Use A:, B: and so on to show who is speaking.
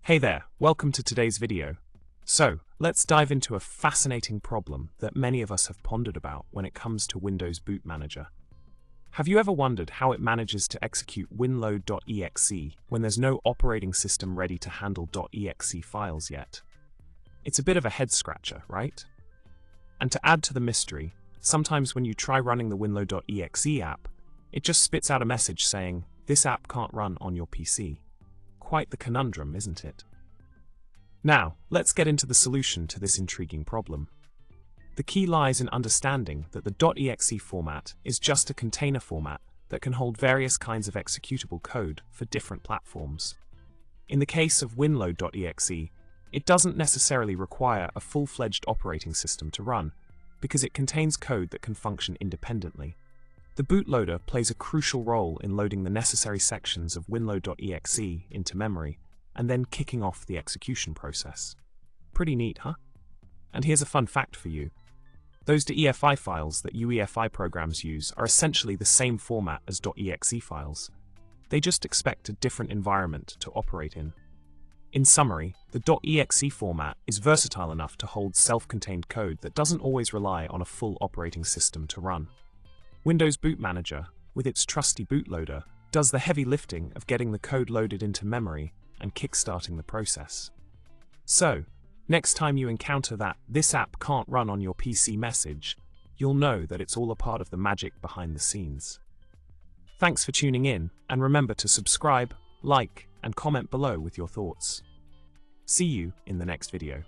A: Hey there, welcome to today's video. So, let's dive into a fascinating problem that many of us have pondered about when it comes to Windows Boot Manager. Have you ever wondered how it manages to execute Winload.exe when there's no operating system ready to handle .exe files yet? It's a bit of a head-scratcher, right? And to add to the mystery, sometimes when you try running the Winload.exe app, it just spits out a message saying, "This app can't run on your PC." Quite the conundrum, isn't it? Now, let's get into the solution to this intriguing problem. The key lies in understanding that the .exe format is just a container format that can hold various kinds of executable code for different platforms. In the case of Winload.exe, it doesn't necessarily require a full-fledged operating system to run, because it contains code that can function independently. The bootloader plays a crucial role in loading the necessary sections of Winload.exe into memory, and then kicking off the execution process. Pretty neat, huh? And here's a fun fact for you. Those .efi files that UEFI programs use are essentially the same format as .exe files. They just expect a different environment to operate in. In summary, the .exe format is versatile enough to hold self-contained code that doesn't always rely on a full operating system to run. Windows Boot Manager, with its trusty bootloader, does the heavy lifting of getting the code loaded into memory and kickstarting the process. So, next time you encounter that "this app can't run on your PC" message, you'll know that it's all a part of the magic behind the scenes. Thanks for tuning in, and remember to subscribe, like, and comment below with your thoughts. See you in the next video.